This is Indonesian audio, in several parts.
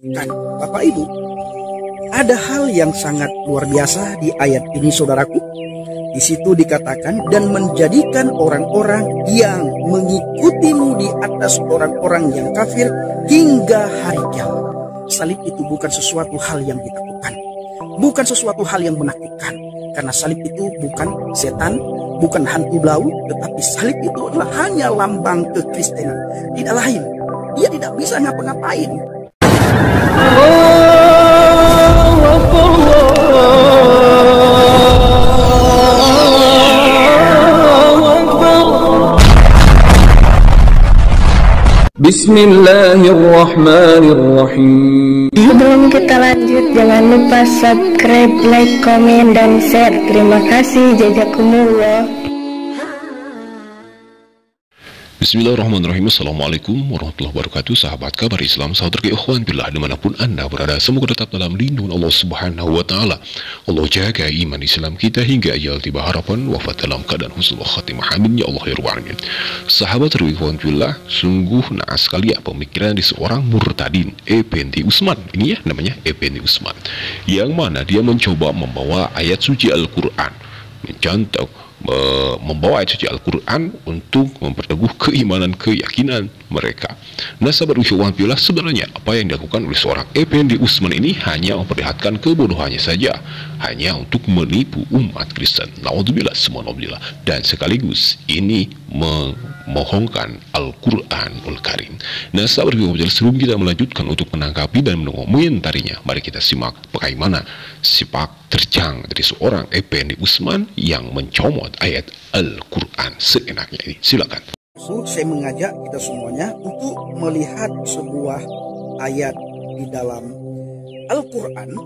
menaklukkan. Bapak Ibu, ada hal yang sangat luar biasa di ayat ini, saudaraku. Di situ dikatakan, dan menjadikan orang-orang yang mengikutimu di atas orang-orang yang kafir hingga hari kiamat. Salib itu bukan sesuatu hal yang ditakutkan, bukan sesuatu hal yang menakutkan, karena salib itu bukan setan, bukan hantu blau, tetapi salib itu adalah hanya lambang kekristenan. Tidak lain, dia tidak bisa ngapa-ngapain. Bismillahirrahmanirrahim. Sebelum kita lanjut, jangan lupa subscribe, like, komen, dan share. Terima kasih. Jazakumullah. Bismillahirrahmanirrahim. Assalamualaikum warahmatullahi wabarakatuh. Sahabat kabar Islam, saudara ikhwan billah dimanapun anda berada, semoga tetap dalam lindungan Allah Subhanahu wa Ta'ala. Allah jaga iman Islam kita hingga ajal tiba, harapan wafat dalam keadaan husnul khatimah. Amin ya Allah ya rabbal alamin. Sahabat ikhwan billah, sungguh naas sekali ya pemikiran di seorang murtadin Effendi Usman. Ini ya namanya Effendi Usman, yang mana dia mencoba membawa ayat suci Al-Quran, membawa ayat suci Al-Quran untuk memperteguh keimanan, keyakinan mereka. Nah sahabat ikhwan fillah, sebenarnya apa yang dilakukan oleh seorang Effendi Usman ini hanya memperlihatkan kebodohannya saja, hanya untuk menipu umat Kristen. Naudzubillah, subhanallah, dan sekaligus ini memohongkan Al-Quranul Karim. Nah sahabat ikhwan fillah, sebelum kita melanjutkan untuk menanggapi dan mengomentarinya, mari kita simak bagaimana sipak terjang dari seorang Effendi Usman yang mencomot ayat Al-Quran seenaknya ini. Silakan. Saya mengajak kita semuanya untuk melihat sebuah ayat di dalam Al-Quran,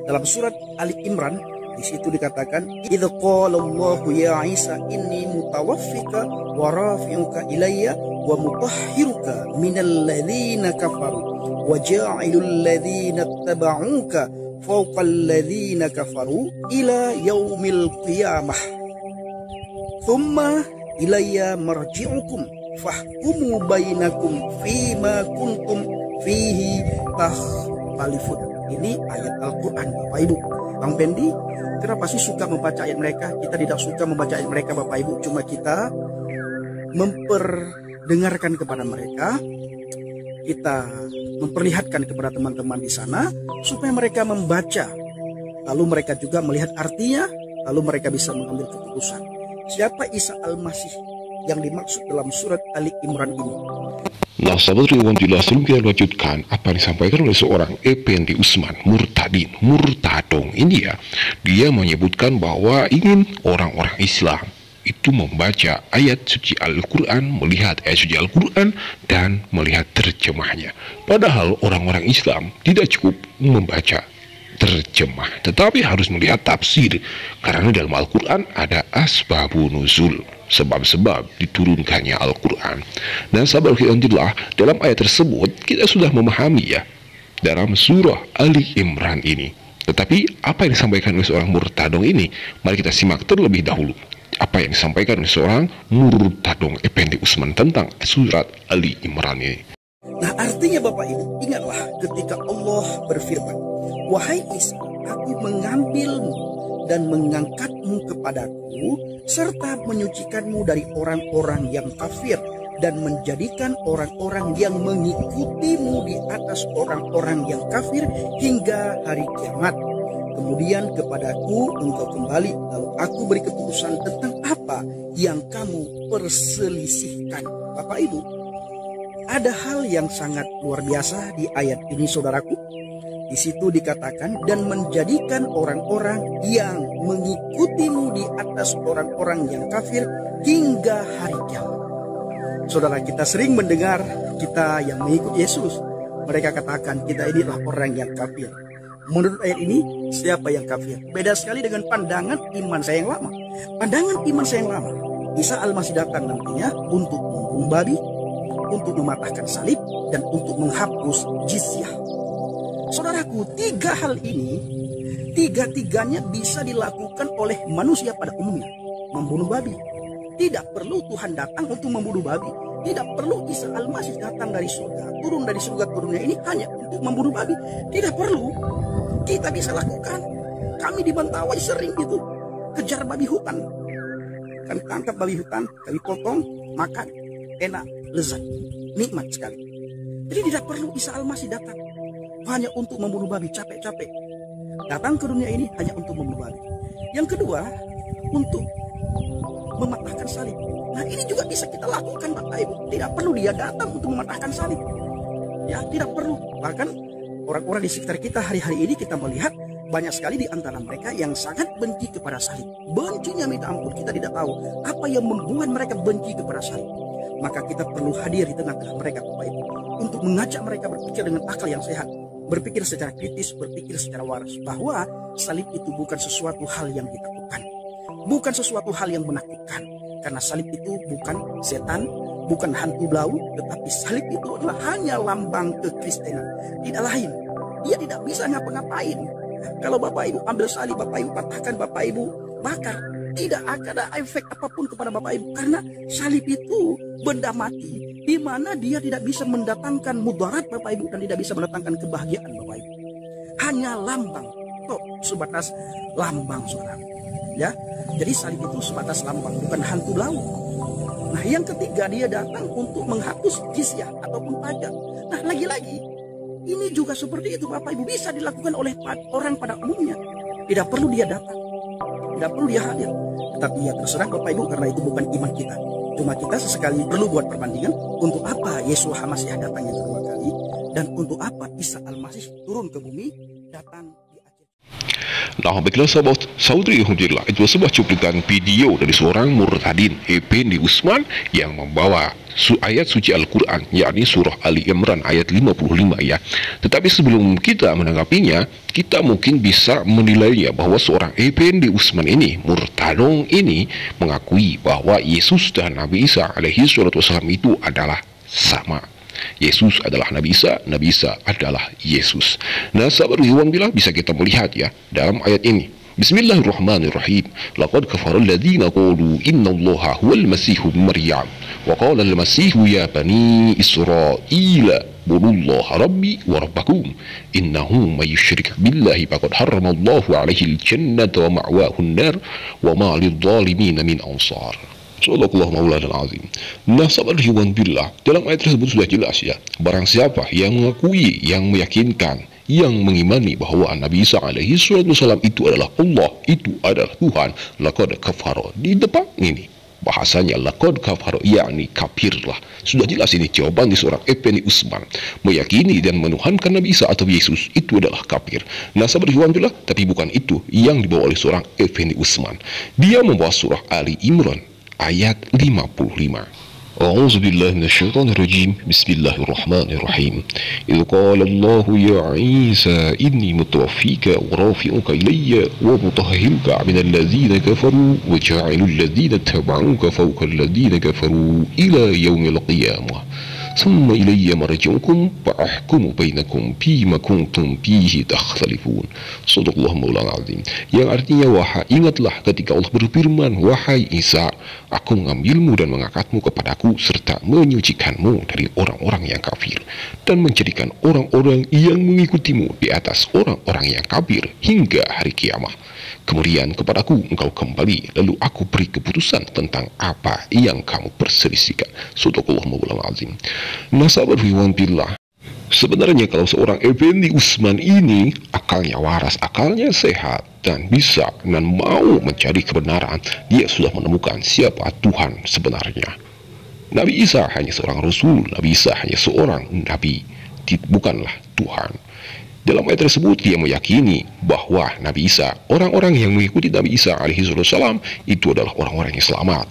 dalam surat Ali Imran. Di situ dikatakan, idz qala Allahu ya Isa inni mutawaffika wa rafi'uka ilayya wa mutahhiruka minal ladzina kafaru wa ja'ilul ladzina ittaba'uka fawqa alladhina kafaru ila yaumil qiyamah thumma ilayya marji'ukum fahkumu bainakum fima kuntum fihi takhtalifun. Ini ayat Al-Quran, Bapak Ibu. Bang Pendi, kenapa sih suka membaca ayat mereka? Kita tidak suka membaca ayat mereka, Bapak Ibu. Cuma kita memperdengarkan kepada mereka, kita memperlihatkan kepada teman-teman di sana supaya mereka membaca, lalu mereka juga melihat artinya, lalu mereka bisa mengambil keputusan. Siapa Isa Al-Masih yang dimaksud dalam surat Ali Imran ini? Nah sahabat ikhwan fillah, sebelum kita lanjutkan apa yang disampaikan oleh seorang Effendi Usman, murtadong ini ya, dia menyebutkan bahwa ingin orang-orang Islam itu membaca ayat suci Al-Quran, melihat ayat suci Al-Quran dan melihat terjemahnya. Padahal orang-orang Islam tidak cukup membaca terjemah, tetapi harus melihat tafsir, karena dalam Al-Quran ada asbabun nuzul, sebab-sebab diturunkannya Al-Quran. Dan sahabat alhamdulillah, dalam ayat tersebut kita sudah memahami ya, dalam surah Ali Imran ini. Tetapi apa yang disampaikan oleh seorang murtadong ini, mari kita simak terlebih dahulu apa yang disampaikan oleh seorang murtadong Effendi Usman tentang surat Ali Imran ini. Nah artinya Bapak Ibu, ingatlah ketika Allah berfirman, wahai Isa, aku mengambilmu dan mengangkatmu kepadaku, serta menyucikanmu dari orang-orang yang kafir, dan menjadikan orang-orang yang mengikutimu di atas orang-orang yang kafir hingga hari kiamat. Kemudian kepadaku engkau kembali, lalu aku beri keputusan tentang apa yang kamu perselisihkan. Bapak Ibu, ada hal yang sangat luar biasa di ayat ini, saudaraku. Di situ dikatakan, dan menjadikan orang-orang yang mengikutimu di atas orang-orang yang kafir hingga hari kiamat. Saudara, kita sering mendengar kita yang mengikut Yesus, mereka katakan kita ini adalah orang yang kafir. Menurut ayat ini, siapa yang kafir? Beda sekali dengan pandangan iman saya yang lama. Pandangan iman saya yang lama, Isa Al-Masih datang nantinya untuk membunuh babi, untuk mematahkan salib, dan untuk menghapus jizyah. Saudaraku, tiga hal ini, tiga-tiganya bisa dilakukan oleh manusia pada umumnya. Membunuh babi, tidak perlu Tuhan datang untuk membunuh babi. Tidak perlu Isa Al-Masih datang dari surga, turun dari surga turunnya ini hanya untuk membunuh babi. Tidak perlu. Kita bisa lakukan. Kami di Mentawai sering gitu kejar babi hutan. Kami tangkap babi hutan, kami potong, makan, enak, lezat, nikmat sekali. Jadi tidak perlu Isa Al-Masih datang hanya untuk membunuh babi, capek-capek. Datang ke dunia ini hanya untuk membunuh babi. Yang kedua, untuk mematahkan salib. Nah, ini juga bisa kita lakukan, Bapak Ibu. Tidak perlu dia datang untuk mematahkan salib. Ya, tidak perlu. Bahkan orang-orang di sekitar kita hari-hari ini kita melihat banyak sekali di antara mereka yang sangat benci kepada salib. Bencinya minta ampun, kita tidak tahu apa yang membuat mereka benci kepada salib. Maka kita perlu hadir di tengah-tengah mereka, Bapak Ibu, untuk mengajak mereka berpikir dengan akal yang sehat, berpikir secara kritis, berpikir secara waras, bahwa salib itu bukan sesuatu hal yang ditakutkan, bukan sesuatu hal yang menakutkan, karena salib itu bukan setan, bukan hantu blau, tetapi salib itu adalah hanya lambang kekristenan, tidak lain. Dia tidak bisa ngapa-ngapain. Kalau Bapak Ibu ambil salib, Bapak Ibu patahkan, Bapak Ibu bakar, tidak ada efek apapun kepada Bapak Ibu, karena salib itu benda mati, di mana dia tidak bisa mendatangkan mudarat Bapak Ibu dan tidak bisa mendatangkan kebahagiaan Bapak Ibu. Hanya lambang, sebatas lambang, saudara. Ya, jadi salib itu sebatas lambang, bukan hantu blau. Nah, yang ketiga, dia datang untuk menghapus jizyah ataupun pajak. Nah, lagi-lagi ini juga seperti itu, Bapak Ibu, bisa dilakukan oleh orang pada umumnya. Tidak perlu dia datang, tidak perlu dia hadir. Tetapi ya terserah Bapak Ibu, karena itu bukan iman kita. Cuma kita sesekali perlu buat perbandingan, untuk apa Yesus Al-Masih datang yang kedua kali, dan untuk apa Isa Al-Masih turun ke bumi, datang di akhir. Nah, baiklah sahabat saudri, alhamdulillah, itu sebuah cuplikan video dari seorang murtadin Effendi Usman yang membawa ayat suci Al-Quran, yakni surah Ali Imran ayat 55 ya. Tetapi sebelum kita menanggapinya, kita mungkin bisa menilainya bahwa seorang Effendi Usman ini, murtadong ini, mengakui bahwa Yesus dan Nabi Isa alaihi wassalam itu adalah sama. Yesus adalah Nabi Isa adalah Yesus. Nah, sahabat Ridwan Billah, bisa kita melihat ya dalam ayat ini. Bismillahirrahmanirrahim. Laqad kafara alladziina qalu innallaha huwal masiihu ibnu Maryam wa qala al-masiihu ya bani Israila budullaha rabbi wa rabbakum innahu may yusyrik billahi faqad harramallahu alaihi al-jannata wa ma'wahu an-nar wa ma lidh-dhalimin min ansar. Sallallahu maulana azim. Nah, sahabat Ridwan Billah, dalam ayat tersebut sudah jelas ya, barang siapa yang mengakui, yang meyakinkan, yang mengimani bahwa Nabi Isa alaihi wassalam itu adalah Allah, itu adalah Tuhan, laqad kafara. Di depan ini bahasanya laqad kafara, yakni kafirlah. Sudah jelas ini jawaban di seorang Effendi Usman, meyakini dan menuhankan Nabi Isa atau Yesus itu adalah kafir. Nah, sahabat Ridwan Billah, tapi bukan itu yang dibawa oleh seorang Effendi Usman. Dia membawa surah Ali Imran ayat 55. A'udzubillahi minasyaitonirrajim. Bismillahirrahmanirrahim. Idz qala Allahu ya Isa inni mutawaffika wa rafi'uka ilayya wa mutahhiruka minal ladzina kafaru wa ja'ilul ladzina tabauka fawqa alladzina kafaru ila yaumil qiyamah. Thumma ilayya marji'ukum fa ahkumu bainakum fima kuntum fihi takhtalifun. Shadaqallahu maulana azim. Yang artinya, wahai, ingatlah ketika Allah berfirman, wahai Isa, aku mengambilmu dan mengangkatmu kepadaku serta menyucikanmu dari orang-orang yang kafir dan menjadikan orang-orang yang mengikutimu di atas orang-orang yang kafir hingga hari kiamat. Kemudian kepadaku engkau kembali, lalu aku beri keputusan tentang apa yang kamu perselisihkan. Shadaqallahu maulana azim. Nah, sahabat Ridwan Billah, sebenarnya kalau seorang Effendi Usman ini akalnya waras, akalnya sehat, dan bisa dan mau mencari kebenaran, dia sudah menemukan siapa Tuhan sebenarnya. Nabi Isa hanya seorang Rasul, Nabi Isa hanya seorang Nabi, bukanlah Tuhan. Dalam ayat tersebut dia meyakini bahwa Nabi Isa, orang-orang yang mengikuti Nabi Isa alaihi wassalam itu adalah orang-orang yang selamat.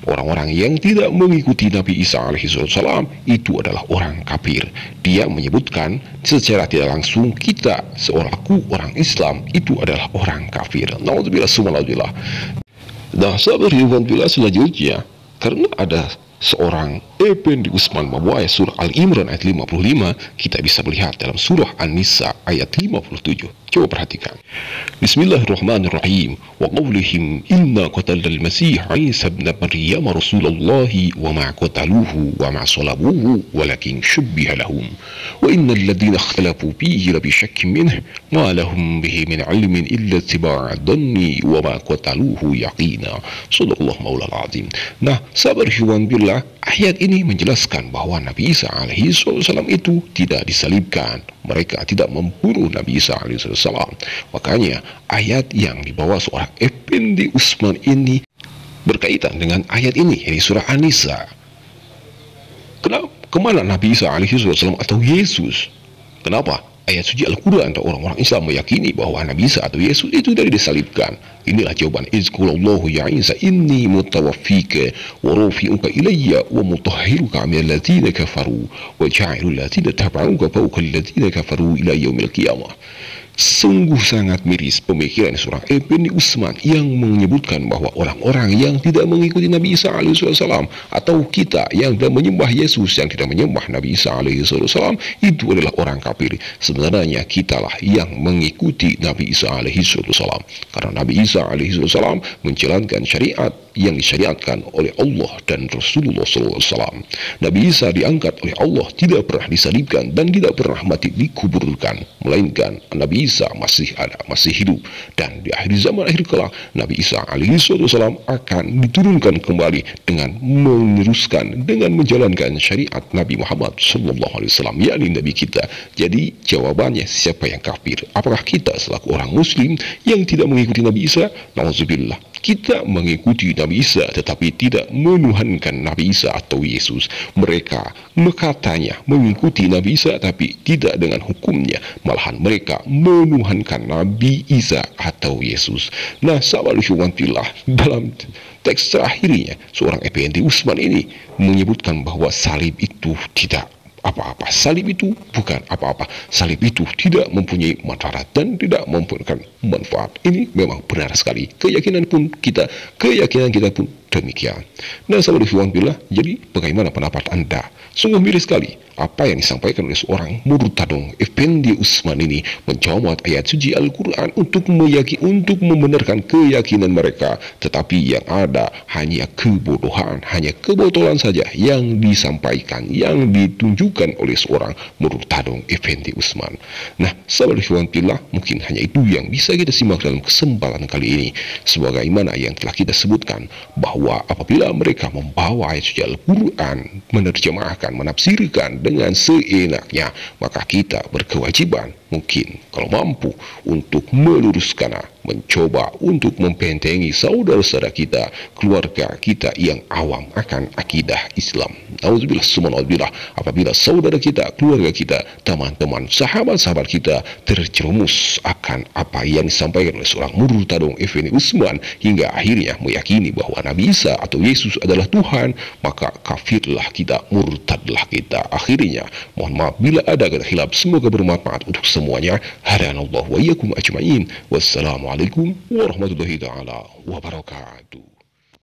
Orang-orang yang tidak mengikuti Nabi Isa alaihi wassalam itu adalah orang kafir. Dia menyebutkan secara tidak langsung kita seorangku orang Islam itu adalah orang kafir. Naudzubillah subhanallah. Nah, sahabat Ridwan Billah, selanjutnya karena ada seorang Effendi Usman membawa surah Al-Imran ayat 55, kita bisa melihat dalam surah An-Nisa ayat 57. Coba perhatikan. Bismillahirrahmanirrahim. Wa qawlihim inna qatalna al-masih Isa ibn Maryam Rasulullahi wa ma qataluhu wa ma salabuhu walakin syubbiha lahum wa innal ladhina ikhtalafu fihi labi syakkin minhu ma lahum bihi min ilmin illa ittiba'a dhanni wa ma qataluhu yaqina. Shadaqallahu maulal azim. Nah, sahabat ikhwan billah, ayat ini menjelaskan bahwa Nabi Isa alaihi salam itu tidak disalibkan. Mereka tidak membunuh Nabi Isa alaihi salam. Makanya ayat yang dibawa seorang Effendi Usman ini berkaitan dengan ayat ini, ini surah An-Nisa. Kemana Nabi Isa alaihi salam atau Yesus? Kenapa? Ayat suci Al-Quran atau orang-orang Islam meyakini bahwa Nabi Isa atau Yesus itu dari disalibkan. Inilah jawaban. Izqulallahu ya Isa inni mutawaffika wa rafi'uka ilayya wa mutahhiruka min alladziina kafaru wa ja'ilul alladziina tabauka fawqa alladziina kafaru ila yaumil qiyamah. Sungguh sangat miris pemikiran seorang Effendi Usman yang menyebutkan bahwa orang-orang yang tidak mengikuti Nabi Isa alaihissalam atau kita yang tidak menyembah Yesus, yang tidak menyembah Nabi Isa alaihissalam itu adalah orang kafir. Sebenarnya kitalah yang mengikuti Nabi Isa alaihissalam, karena Nabi Isa alaihissalam menjalankan syariat yang disyariatkan oleh Allah dan Rasulullah SAW. Nabi Isa diangkat oleh Allah, tidak pernah disalibkan dan tidak pernah mati dikuburkan, melainkan Nabi Isa masih ada, masih hidup, dan di akhir zaman akhir kelak Nabi Isa alaihissalam akan diturunkan kembali dengan meneruskan, dengan menjalankan syariat Nabi Muhammad SAW, yakni Nabi kita. Jadi jawabannya, siapa yang kafir? Apakah kita selaku orang Muslim yang tidak mengikuti Nabi Isa? Nauzubillah. Kita mengikuti Nabi Isa tetapi tidak menuhankan Nabi Isa atau Yesus. Mereka katanya mengikuti Nabi Isa tapi tidak dengan hukumnya, malahan mereka menuhankan Nabi Isa atau Yesus. Nah, sahabat fillah, dalam teks terakhirnya seorang Effendi Usman ini menyebutkan bahwa salib itu tidak apa-apa. Salib itu bukan apa-apa. Salib itu tidak mempunyai manfaat dan tidak mempunyai manfaat. Ini memang benar sekali. Keyakinan kita pun demikian. Nah, sahabat fillah, jadi bagaimana pendapat Anda? Sungguh miris sekali apa yang disampaikan oleh seorang murtadong Effendi Usman ini, mencomot ayat suci Al-Quran untuk membenarkan keyakinan mereka, tetapi yang ada hanya kebodohan, hanya kebotolan saja yang disampaikan, yang ditunjukkan oleh seorang murtadong Effendi Usman. Nah, sahabat fillah, mungkin hanya itu yang bisa kita simak dalam kesempatan kali ini. Sebagaimana yang telah kita sebutkan, bahwa apabila mereka membawa ayat suci Al-Quran, menerjemahkan, menafsirkan dengan seenaknya, maka kita berkewajiban mungkin kalau mampu untuk meluruskan, mencoba untuk membentengi saudara-saudara kita, keluarga kita yang awam akan akidah Islam. Nauzubillah summa nauzubillah, apabila saudara kita, keluarga kita, teman-teman, sahabat-sahabat kita terjerumus akan apa yang disampaikan oleh seorang murtadong Effendi Usman hingga akhirnya meyakini bahwa Nabi Isa atau Yesus adalah Tuhan, maka kafirlah kita, murtadlah kita. Akhirnya, mohon maaf bila ada kata khilaf, semoga bermanfaat untuk semuanya. Hadanallahu wa iyyakum ajma'in. Wassalamualaikum warahmatullahi taala wabarakatuh.